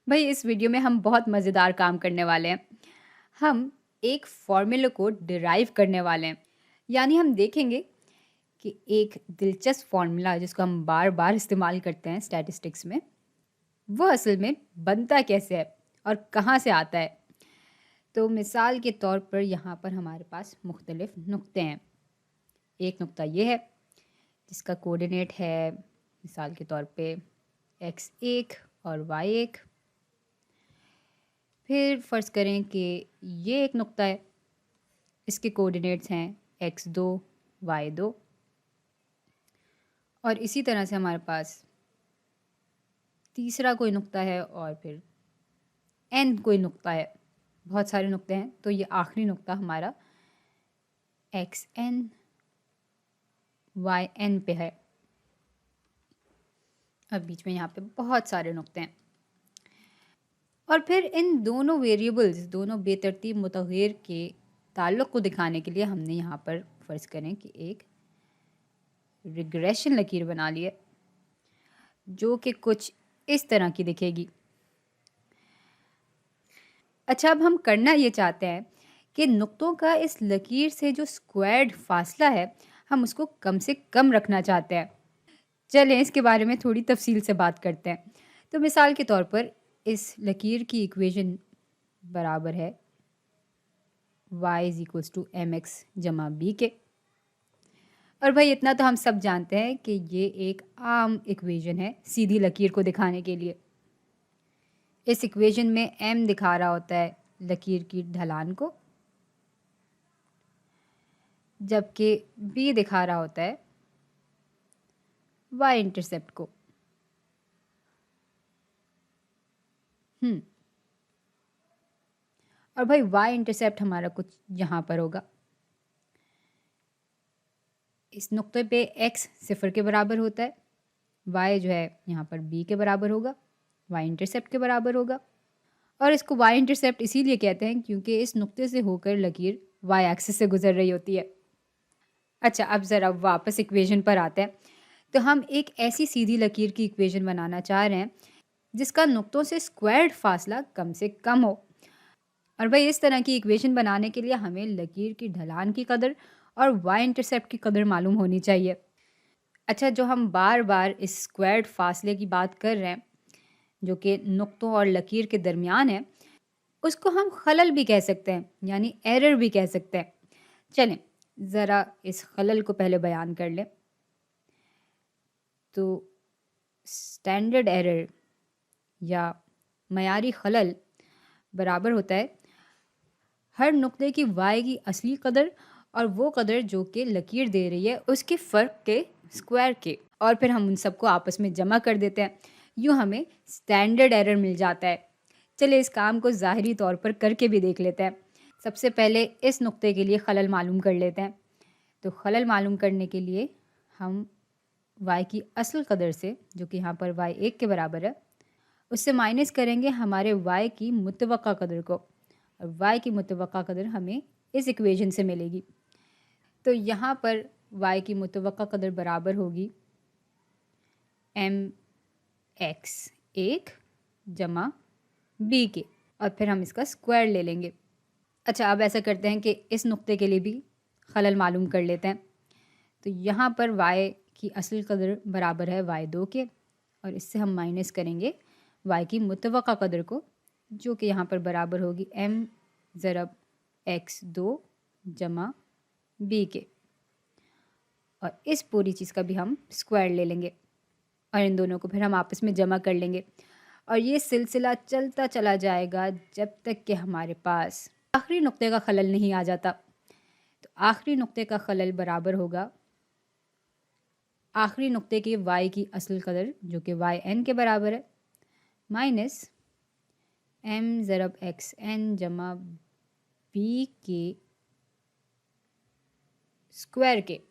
भाई इस वीडियो में हम बहुत मज़ेदार काम करने वाले हैं। हम एक फ़ॉर्मूले को डिराइव करने वाले हैं। यानी हम देखेंगे कि एक दिलचस्प फ़ॉर्मूला जिसको हम बार-बार इस्तेमाल करते हैं स्टैटिस्टिक्स में, वो असल में बनता कैसे है और कहाँ से आता है। तो मिसाल के तौर पर यहाँ पर हमारे पास मुख्तलिफ़ नुक्ते हैं। एक नुक्ता ये है जिसका कोऑर्डिनेट है मिसाल के तौर पे x1 और y1। फिर फ़र्ज़ करें कि ये एक नुक्ता है, इसके कोऑर्डिनेट्स हैं x2 y2 और इसी तरह से हमारे पास तीसरा कोई नुक्ता है और फिर n कोई नुक्ता है। बहुत सारे नुक्ते हैं, तो ये आखिरी नुक्ता हमारा xn yn पे है और बीच में यहाँ पे बहुत सारे नुक्ते हैं। और फिर इन दोनों वेरिएबल्स, दोनों बेतरतीब मुतग़य्यर के ताल्लुक़ को दिखाने के लिए हमने यहाँ पर फ़र्ज़ करें कि एक रिग्रेशन लकीर बना ली है, जो कि कुछ इस तरह की दिखेगी। अच्छा, अब हम करना ये चाहते हैं कि नुक्तों का इस लकीर से जो स्क्वायर्ड फ़ासला है, हम उसको कम से कम रखना चाहते हैं। चलें इसके बारे में थोड़ी तफ़सील से बात करते हैं। तो मिसाल के तौर पर इस लकीर की इक्वेशन बराबर है y=mx जमा b के। और भाई इतना तो हम सब जानते हैं कि ये एक आम इक्वेशन है सीधी लकीर को दिखाने के लिए। इस इक्वेशन में m दिखा रहा होता है लकीर की ढलान को, जबकि b दिखा रहा होता है y इंटरसेप्ट को। और भाई y इंटरसेप्ट हमारा कुछ यहाँ पर होगा। इस नुक्ते पे x 0 के बराबर होता है, y जो है यहाँ पर b के बराबर होगा, y इंटरसेप्ट के बराबर होगा। और इसको y इंटरसेप्ट इसीलिए कहते हैं क्योंकि इस नुक्ते से होकर लकीर y एक्सिस से गुजर रही होती है। अच्छा, अब ज़रा वापस इक्वेशन पर आते हैं। तो हम एक ऐसी सीधी लकीर की इक्वेशन बनाना चाह रहे हैं जिसका नुक्तों से स्क्वायर्ड फासला कम से कम हो। और भाई इस तरह की इक्वेशन बनाने के लिए हमें लकीर की ढलान की कदर और y इंटरसेप्ट की कदर मालूम होनी चाहिए। अच्छा, जो हम बार-बार इस स्क्वायर्ड फासले की बात कर रहे हैं, जो कि नुक्तों और लकीर के दरमियान है, उसको हम खलल भी कह सकते हैं, यानी एरर भी कह सकते हैं। चलें, ज़रा इस खलल को पहले बयान कर लें। तो स्टैंडर्ड एरर या मयारी खलल बराबर होता है हर नुक्ते की y की असली कदर और वो कदर जो कि लकीर दे रही है उसके फ़र्क के स्क्वायर के, और फिर हम उन सबको आपस में जमा कर देते हैं। यूँ हमें स्टैंडर्ड एरर मिल जाता है। चलिए इस काम को ज़ाहिरी तौर पर करके भी देख लेते हैं। सबसे पहले इस नुक्ते के लिए खलल मालूम कर लेते हैं। तो खलल मालूम करने के लिए हम y की असल कदर से, जो कि यहाँ पर y 1 के बराबर है, उससे माइनस करेंगे हमारे y की मुतवक्का कदर को, और y की मुतवक्का कदर हमें इस इक्वेशन से मिलेगी। तो यहाँ पर y की मुतवक्का कदर बराबर होगी mx1 जमा b के, और फिर हम इसका स्क्वायर ले लेंगे। अच्छा, अब ऐसा करते हैं कि इस नुक्ते के लिए भी खलल मालूम कर लेते हैं। तो यहाँ पर y की असल कदर बराबर है y2 के, और इससे हम माइनस करेंगे y की मुतवक्का कदर को, जो कि यहाँ पर बराबर होगी m ज़रब x2 जमा b के, और इस पूरी चीज़ का भी हम स्क्वायर ले लेंगे और इन दोनों को फिर हम आपस में जमा कर लेंगे, और ये सिलसिला चलता चला जाएगा जब तक कि हमारे पास आखिरी नुक्ते का खलल नहीं आ जाता। तो आखिरी नुक्ते का खलल बराबर होगा आखिरी नुक्ते के y की असल कदर, जो कि yn के बराबर है, माइनस m ज़रब xn जमा b के स्क्वायर के।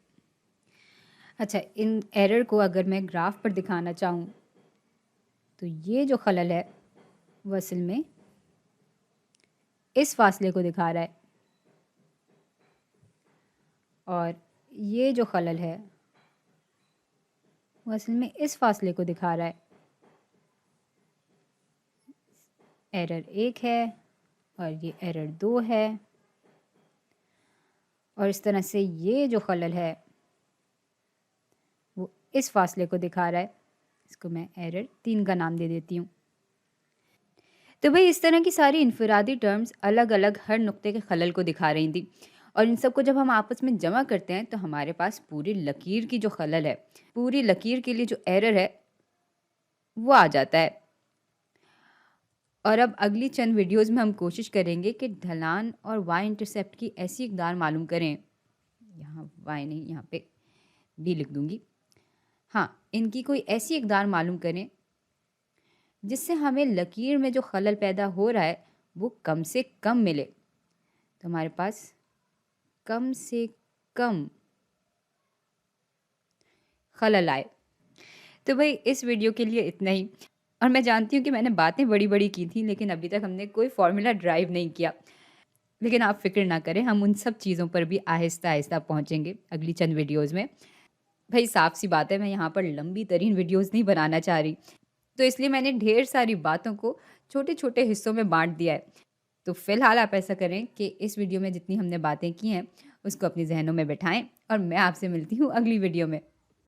अच्छा, इन एरर को अगर मैं ग्राफ पर दिखाना चाहूँ तो ये जो खलल है वो असल में इस फासले को दिखा रहा है, और ये जो खलल है वो असल में इस फासले को दिखा रहा है। एरर 1 है और ये एरर 2 है, और इस तरह से ये जो खलल है वो इस फासले को दिखा रहा है। इसको मैं एरर 3 का नाम दे देती हूँ। तो भाई इस तरह की सारी इनफरादी टर्म्स अलग अलग हर नुक्ते के खलल को दिखा रही थी, और इन सब को जब हम आपस में जमा करते हैं तो हमारे पास पूरी लकीर की जो खलल है, पूरी लकीर के लिए जो एरर है वो आ जाता है। और अब अगली चंद वीडियोस में हम कोशिश करेंगे कि ढलान और वाई इंटरसेप्ट की ऐसी इकदार मालूम करें, यहाँ वाई नहीं, यहाँ पे डी लिख दूंगी, हाँ, इनकी कोई ऐसी इकदार मालूम करें जिससे हमें लकीर में जो खलल पैदा हो रहा है वो कम से कम मिले। तो हमारे पास कम से कम खलल आए। तो भाई इस वीडियो के लिए इतना ही। और मैं जानती हूँ कि मैंने बातें बड़ी बड़ी की थी, लेकिन अभी तक हमने कोई फॉर्मूला ड्राइव नहीं किया। लेकिन आप फिक्र ना करें, हम उन सब चीज़ों पर भी आहिस्ता आहिस्ता पहुँचेंगे अगली चंद वीडियोज़ में। भाई साफ सी बात है, मैं यहाँ पर लंबी तरीन वीडियोज़ नहीं बनाना चाह रही, तो इसलिए मैंने ढेर सारी बातों को छोटे छोटे हिस्सों में बांट दिया है। तो फिलहाल आप ऐसा करें कि इस वीडियो में जितनी हमने बातें की हैं उसको अपनी जहनों में बिठाएं, और मैं आपसे मिलती हूँ अगली वीडियो में।